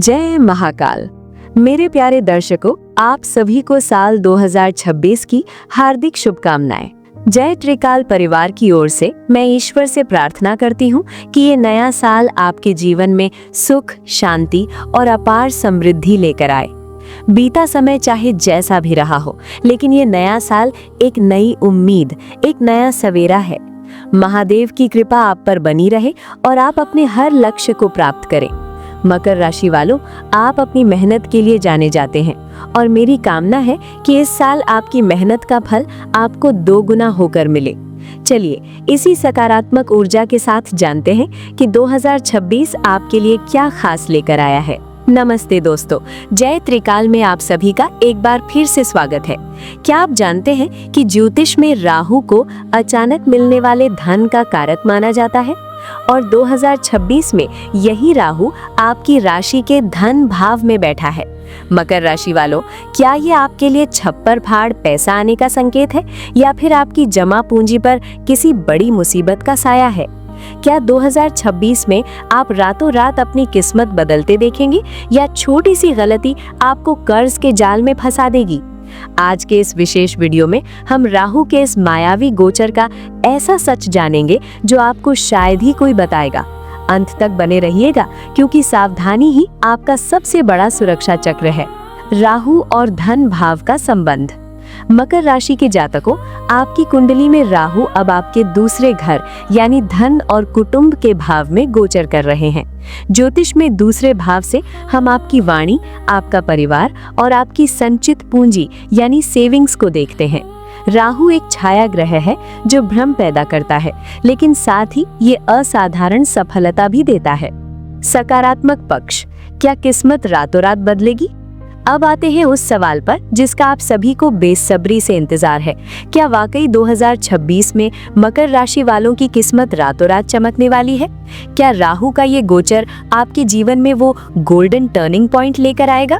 जय महाकाल। मेरे प्यारे दर्शकों, आप सभी को साल 2026 की हार्दिक शुभकामनाएं। जय त्रिकाल परिवार की ओर से मैं ईश्वर से प्रार्थना करती हूँ कि ये नया साल आपके जीवन में सुख, शांति और अपार समृद्धि लेकर आए। बीता समय चाहे जैसा भी रहा हो, लेकिन ये नया साल एक नई उम्मीद, एक नया सवेरा है। महादेव की कृपा आप पर बनी रहे और आप अपने हर लक्ष्य को प्राप्त करें। मकर राशि वालों, आप अपनी मेहनत के लिए जाने जाते हैं और मेरी कामना है कि इस साल आपकी मेहनत का फल आपको 2 गुना होकर मिले। चलिए इसी सकारात्मक ऊर्जा के साथ जानते हैं कि 2026 आपके लिए क्या खास लेकर आया है। नमस्ते दोस्तों, जय त्रिकाल में आप सभी का एक बार फिर से स्वागत है। क्या आप जानते हैं कि ज्योतिष में राहु को अचानक मिलने वाले धन का कारक माना जाता है और 2026 में यही राहु आपकी राशि के धन भाव में बैठा है। मकर राशि वालों, क्या ये आपके लिए छप्पर फाड़ पैसा आने का संकेत है या फिर आपकी जमा पूंजी पर किसी बड़ी मुसीबत का साया है? क्या 2026 में आप रातों रात अपनी किस्मत बदलते देखेंगे या छोटी सी गलती आपको कर्ज के जाल में फंसा देगी? आज के इस विशेष वीडियो में हम राहु के इस मायावी गोचर का ऐसा सच जानेंगे जो आपको शायद ही कोई बताएगा। अंत तक बने रहिएगा क्योंकि सावधानी ही आपका सबसे बड़ा सुरक्षा चक्र है। राहु और धन भाव का संबंध। मकर राशि के जातकों, आपकी कुंडली में राहु अब आपके दूसरे घर यानी धन और कुटुंब के भाव में गोचर कर रहे हैं। ज्योतिष में दूसरे भाव से हम आपकी वाणी, आपका परिवार और आपकी संचित पूंजी यानी सेविंग्स को देखते हैं। राहु एक छाया ग्रह है जो भ्रम पैदा करता है, लेकिन साथ ही ये असाधारण सफलता भी देता है। सकारात्मक पक्ष। क्या किस्मत रातों रात बदलेगी? अब आते हैं उस सवाल पर जिसका आप सभी को बेसब्री से इंतजार है। क्या वाकई 2026 में मकर राशि वालों की किस्मत रातों रात चमकने वाली है? क्या राहु का ये गोचर आपके जीवन में वो गोल्डन टर्निंग पॉइंट लेकर आएगा?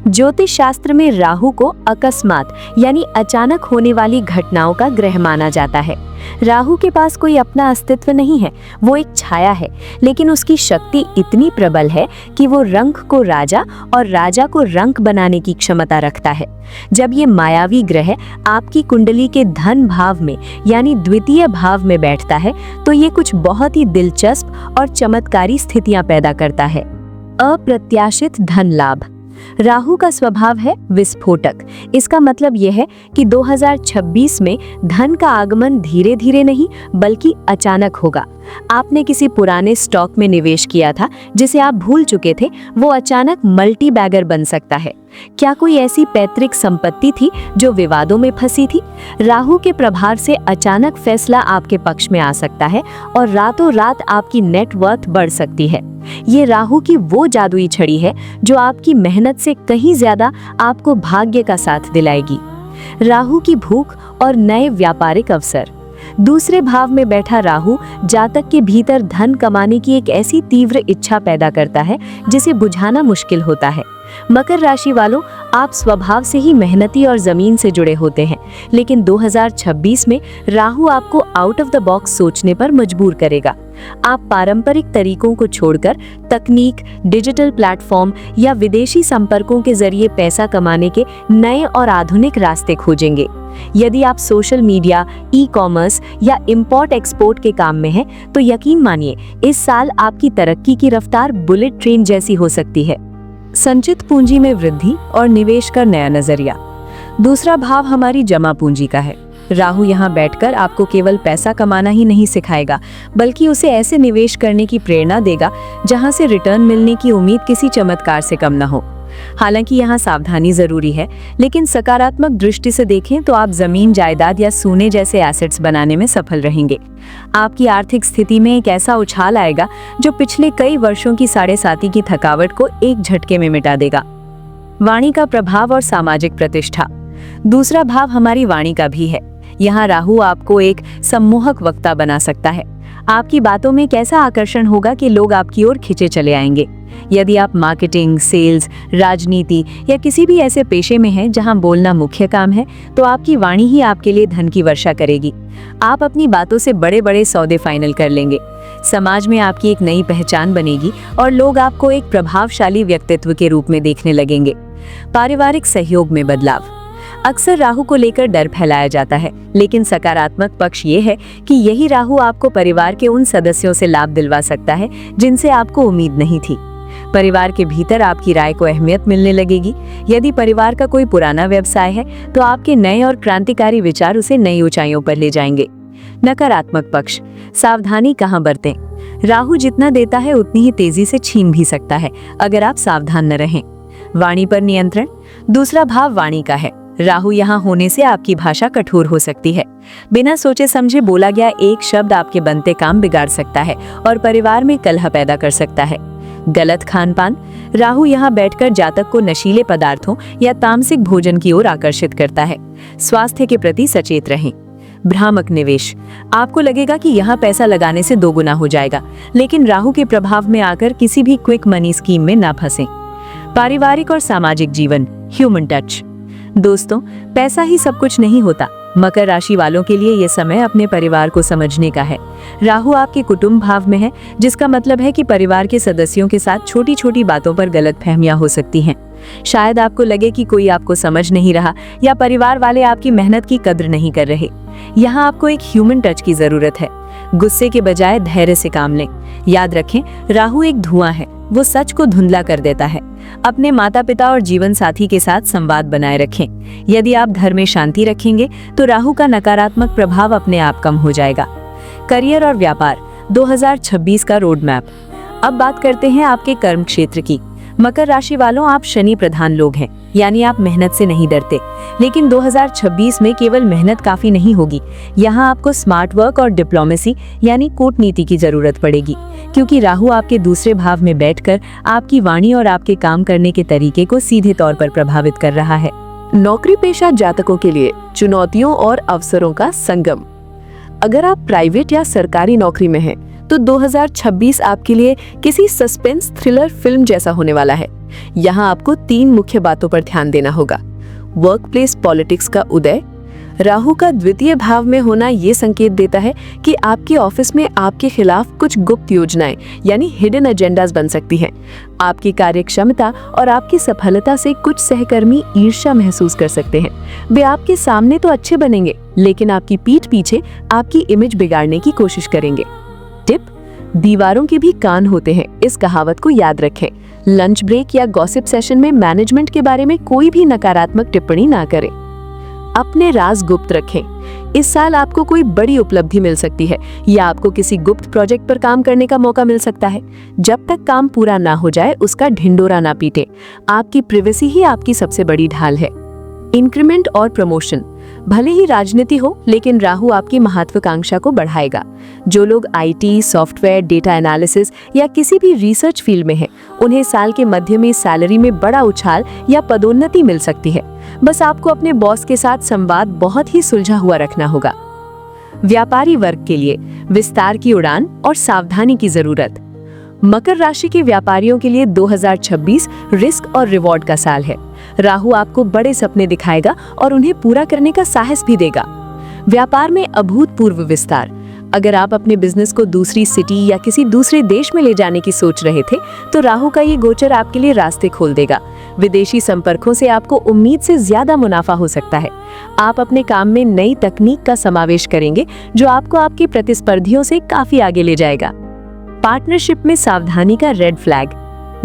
ज्योतिष शास्त्र में राहु को अकस्मात यानी अचानक होने वाली घटनाओं का ग्रह माना जाता है। राहु के पास कोई अपना अस्तित्व नहीं है, वो एक छाया है, लेकिन उसकी शक्ति इतनी प्रबल है कि वो रंक को राजा और राजा को रंक बनाने की क्षमता रखता है। जब ये मायावी ग्रह आपकी कुंडली के धन भाव में यानी द्वितीय भाव में बैठता है तो ये कुछ बहुत ही दिलचस्प और चमत्कारी स्थितियां पैदा करता है। अप्रत्याशित धन लाभ। राहु का स्वभाव है विस्फोटक। इसका मतलब यह है कि 2026 में धन का आगमन धीरे धीरे नहीं बल्कि अचानक होगा। आपने किसी पुराने स्टॉक में निवेश किया था जिसे आप भूल चुके थे, वो अचानक मल्टी बैगर बन सकता है। क्या कोई ऐसी पैतृक संपत्ति थी जो विवादों में फंसी थी? राहु के प्रभाव से अचानक फैसला आपके पक्ष में आ सकता है और रातों रात आपकी नेटवर्थ बढ़ सकती है। ये राहु की वो जादुई छड़ी है जो आपकी मेहनत से कहीं ज्यादा आपको भाग्य का साथ दिलाएगी। राहु की भूख और नए व्यापारिक अवसर। दूसरे भाव में बैठा राहु जातक के भीतर धन कमाने की एक ऐसी तीव्र इच्छा पैदा करता है जिसे बुझाना मुश्किल होता है। मकर राशि वालों, आप स्वभाव से ही मेहनती और जमीन से जुड़े होते हैं, लेकिन 2026 में राहु आपको आउट ऑफ द बॉक्स सोचने पर मजबूर करेगा। आप पारंपरिक तरीकों को छोड़कर तकनीक, डिजिटल प्लेटफॉर्म या विदेशी संपर्कों के जरिए पैसा कमाने के नए और आधुनिक रास्ते खोजेंगे। यदि आप सोशल मीडिया, ई-कॉमर्स या इंपोर्ट एक्सपोर्ट के काम में हैं, तो यकीन मानिए इस साल आपकी तरक्की की रफ्तार बुलेट ट्रेन जैसी हो सकती है। संचित पूंजी में वृद्धि और निवेश का नया नजरिया। दूसरा भाव हमारी जमा पूंजी का है। राहु यहाँ बैठकर आपको केवल पैसा कमाना ही नहीं सिखाएगा, बल्कि उसे ऐसे निवेश करने की प्रेरणा देगा जहाँ से रिटर्न मिलने की उम्मीद किसी चमत्कार से कम न हो। हालांकि यहाँ सावधानी जरूरी है, लेकिन सकारात्मक दृष्टि से देखें तो आप जमीन, जायदाद या सोने जैसे एसेट्स बनाने में सफल रहेंगे। आपकी आर्थिक स्थिति में एक ऐसा उछाल आएगा जो पिछले कई वर्षों की साढ़े साती की थकावट को एक झटके में मिटा देगा। वाणी का प्रभाव और सामाजिक प्रतिष्ठा। दूसरा भाव हमारी वाणी का भी है। यहाँ राहु आपको एक सम्मोहक वक्ता बना सकता है। आपकी बातों में कैसा आकर्षण होगा कि लोग आपकी ओर खिंचे चले आएंगे। यदि आप मार्केटिंग, सेल्स, राजनीति या किसी भी ऐसे पेशे में हैं जहां बोलना मुख्य काम है, तो आपकी वाणी ही आपके लिए धन की वर्षा करेगी। आप अपनी बातों से बड़े बड़े सौदे फाइनल कर लेंगे। समाज में आपकी एक नई पहचान बनेगी और लोग आपको एक प्रभावशाली व्यक्तित्व के रूप में देखने लगेंगे। पारिवारिक सहयोग में बदलाव। अक्सर राहु को लेकर डर फैलाया जाता है, लेकिन सकारात्मक पक्ष ये है कि यही राहु आपको परिवार के उन सदस्यों से लाभ दिलवा सकता है जिनसे आपको उम्मीद नहीं थी। परिवार के भीतर आपकी राय को अहमियत मिलने लगेगी। यदि परिवार का कोई पुराना व्यवसाय है तो आपके नए और क्रांतिकारी विचार उसे नई ऊंचाइयों पर ले जाएंगे। नकारात्मक पक्ष। सावधानी कहाँ बरतें। राहु जितना देता है उतनी ही तेजी से छीन भी सकता है अगर आप सावधान न रहें। वाणी पर नियंत्रण। दूसरा भाव वाणी का है। राहु यहाँ होने से आपकी भाषा कठोर हो सकती है। बिना सोचे समझे बोला गया एक शब्द आपके बनते काम बिगाड़ सकता है और परिवार में कलह पैदा कर सकता है। गलत खान पान। राहु यहाँ बैठकर जातक को नशीले पदार्थों या तामसिक भोजन की ओर आकर्षित करता है। स्वास्थ्य के प्रति सचेत रहें। भ्रामक निवेश। आपको लगेगा कि यहाँ पैसा लगाने से दोगुना हो जाएगा, लेकिन राहु के प्रभाव में आकर किसी भी क्विक मनी स्कीम में ना फंसें। पारिवारिक और सामाजिक जीवन। Human touch. दोस्तों, पैसा ही सब कुछ नहीं होता। मकर राशि वालों के लिए यह समय अपने परिवार को समझने का है। राहु आपके कुटुंब भाव में है, जिसका मतलब है कि परिवार के सदस्यों के साथ छोटी छोटी बातों पर गलतफहमियां हो सकती हैं। शायद आपको लगे कि कोई आपको समझ नहीं रहा या परिवार वाले आपकी मेहनत की कद्र नहीं कर रहे। यहाँ आपको एक ह्यूमन टच की जरूरत है। गुस्से के बजाय धैर्य से काम लें। याद रखें, राहु एक धुआं है, वो सच को धुंधला कर देता है। अपने माता पिता और जीवन साथी के साथ संवाद बनाए रखें। यदि आप घर में शांति रखेंगे तो राहु का नकारात्मक प्रभाव अपने आप कम हो जाएगा। करियर और व्यापार 2026 का रोड मैप। अब बात करते हैं आपके कर्म क्षेत्र की। मकर राशि वालों, आप शनि प्रधान लोग हैं, यानी आप मेहनत से नहीं डरते। लेकिन 2026 में केवल मेहनत काफी नहीं होगी। यहाँ आपको स्मार्ट वर्क और डिप्लोमेसी यानी कूटनीति की जरूरत पड़ेगी, क्योंकि राहु आपके दूसरे भाव में बैठकर आपकी वाणी और आपके काम करने के तरीके को सीधे तौर पर प्रभावित कर रहा है। नौकरी पेशा जातकों के लिए चुनौतियों और अवसरों का संगम। अगर आप प्राइवेट या सरकारी नौकरी में हैं, तो 2026 आपके लिए किसी सस्पेंस थ्रिलर फिल्म जैसा होने वाला है। यहाँ आपको 3 मुख्य बातों पर ध्यान देना होगा। वर्क प्लेस पॉलिटिक्स का उदय। राहु का द्वितीय भाव में होना ये संकेत देता है कि आपके ऑफिस में आपके खिलाफ कुछ गुप्त योजनाएं यानी हिडन एजेंडाज बन सकती हैं। आपकी कार्यक्षमता और आपकी सफलता से कुछ सहकर्मी ईर्ष्या महसूस कर सकते हैं। वे आपके सामने तो अच्छे बनेंगे, लेकिन आपकी पीठ पीछे आपकी इमेज बिगाड़ने की कोशिश करेंगे। टिप: दीवारों के भी कान होते हैं, इस कहावत को याद रखें। लंच ब्रेक या गॉसिप सेशन में मैनेजमेंट के बारे में कोई भी नकारात्मक टिप्पणी ना करें। अपने राज गुप्त रखें। इस साल आपको कोई बड़ी उपलब्धि मिल सकती है या आपको किसी गुप्त प्रोजेक्ट पर काम करने का मौका मिल सकता है। जब तक काम पूरा ना हो जाए उसका ढिंडोरा ना पीटे। आपकी प्राइवेसी ही आपकी सबसे बड़ी ढाल है। इंक्रीमेंट और प्रमोशन। भले ही राजनीति हो, लेकिन राहु आपकी महत्वाकांक्षा को बढ़ाएगा। जो लोग आईटी, सॉफ्टवेयर, डेटा एनालिसिस या किसी भी रिसर्च फील्ड में हैं, उन्हें साल के मध्य में सैलरी में बड़ा उछाल या पदोन्नति मिल सकती है। बस आपको अपने बॉस के साथ संवाद बहुत ही सुलझा हुआ रखना होगा। व्यापारी वर्ग के लिए विस्तार की उड़ान और सावधानी की जरूरत। मकर राशि के व्यापारियों के लिए 2026 रिस्क और रिवॉर्ड का साल है। राहु आपको बड़े सपने दिखाएगा और उन्हें पूरा करने का साहस भी देगा। व्यापार में अभूतपूर्व विस्तार। अगर आप अपने बिजनेस को दूसरी सिटी या किसी दूसरे देश में ले जाने की सोच रहे थे, तो राहु का ये गोचर आपके लिए रास्ते खोल देगा। विदेशी संपर्कों से आपको उम्मीद से ज्यादा मुनाफा हो सकता है। आप अपने काम में नई तकनीक का समावेश करेंगे, जो आपको आपके प्रतिस्पर्धियों से काफी आगे ले जाएगा। पार्टनरशिप में सावधानी का रेड फ्लैग।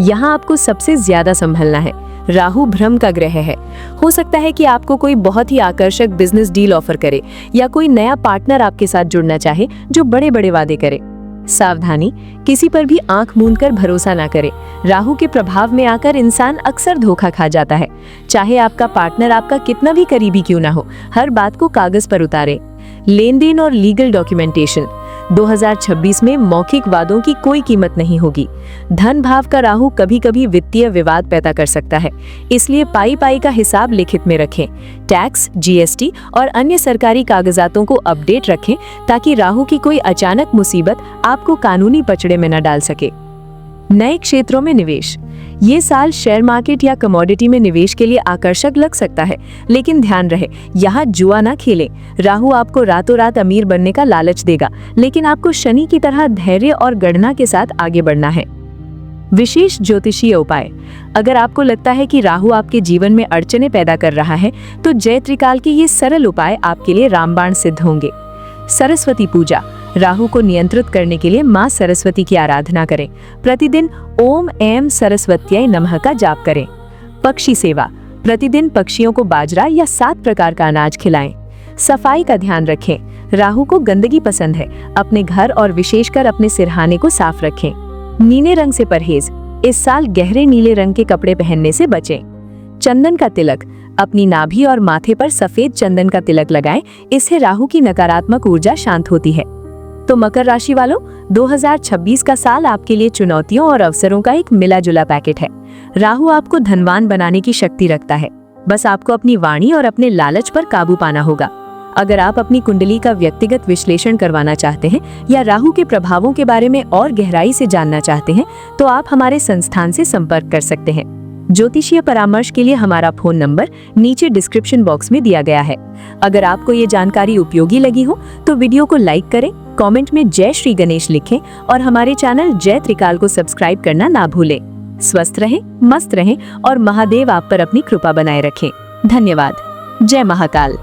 यहाँ आपको सबसे ज्यादा संभलना है। राहु भ्रम का ग्रह है। हो सकता है कि आपको कोई बहुत ही आकर्षक बिजनेस डील ऑफर करे या कोई नया पार्टनर आपके साथ जुड़ना चाहे जो बड़े बड़े वादे करे। सावधानी, किसी पर भी आंख मूंद कर भरोसा ना करे। राहु के प्रभाव में आकर इंसान अक्सर धोखा खा जाता है। चाहे आपका पार्टनर आपका कितना भी करीबी क्यों ना हो, हर बात को कागज पर उतारे। लेन देन और लीगल डॉक्यूमेंटेशन। 2026 में मौखिक वादों की कोई कीमत नहीं होगी। धन भाव का राहु कभी कभी वित्तीय विवाद पैदा कर सकता है, इसलिए पाई पाई का हिसाब लिखित में रखें। टैक्स, जीएसटी और अन्य सरकारी कागजातों को अपडेट रखें, ताकि राहु की कोई अचानक मुसीबत आपको कानूनी पचड़े में न डाल सके। नए क्षेत्रों में निवेश। ये साल शेयर मार्केट या कमोडिटी में निवेश के लिए आकर्षक लग सकता है, लेकिन ध्यान रहे, यहाँ जुआ ना खेलें। राहु आपको रातों रात अमीर बनने का लालच देगा, लेकिन आपको शनि की तरह धैर्य और गणना के साथ आगे बढ़ना है। विशेष ज्योतिषीय उपाय। अगर आपको लगता है कि राहु आपके जीवन में अड़चने पैदा कर रहा है, तो जय त्रिकाल के ये सरल उपाय आपके लिए रामबाण सिद्ध होंगे। सरस्वती पूजा। राहु को नियंत्रित करने के लिए माँ सरस्वती की आराधना करें। प्रतिदिन ओम ऐं सरस्वत्यै नमः का जाप करें। पक्षी सेवा। प्रतिदिन पक्षियों को बाजरा या 7 प्रकार का अनाज खिलाएं। सफाई का ध्यान रखें। राहु को गंदगी पसंद है। अपने घर और विशेषकर अपने सिरहाने को साफ रखें। नीले रंग से परहेज। इस साल गहरे नीले रंग के कपड़े पहनने से बचें। चंदन का तिलक। अपनी नाभि और माथे पर सफेद चंदन का तिलक लगाएं। इससे राहु की नकारात्मक ऊर्जा शांत होती है। तो मकर राशि वालों, 2026 का साल आपके लिए चुनौतियों और अवसरों का एक मिला जुला पैकेट है। राहु आपको धनवान बनाने की शक्ति रखता है। बस आपको अपनी वाणी और अपने लालच पर काबू पाना होगा। अगर आप अपनी कुंडली का व्यक्तिगत विश्लेषण करवाना चाहते हैं या राहु के प्रभावों के बारे में और गहराई से जानना चाहते हैं, तो आप हमारे संस्थान से संपर्क कर सकते हैं। ज्योतिषीय परामर्श के लिए हमारा फोन नंबर नीचे डिस्क्रिप्शन बॉक्स में दिया गया है। अगर आपको ये जानकारी उपयोगी लगी हो तो वीडियो को लाइक करें, कमेंट में जय श्री गणेश लिखें और हमारे चैनल जय त्रिकाल को सब्सक्राइब करना ना भूलें। स्वस्थ रहें, मस्त रहें और महादेव आप पर अपनी कृपा बनाए रखें। धन्यवाद। जय महाकाल।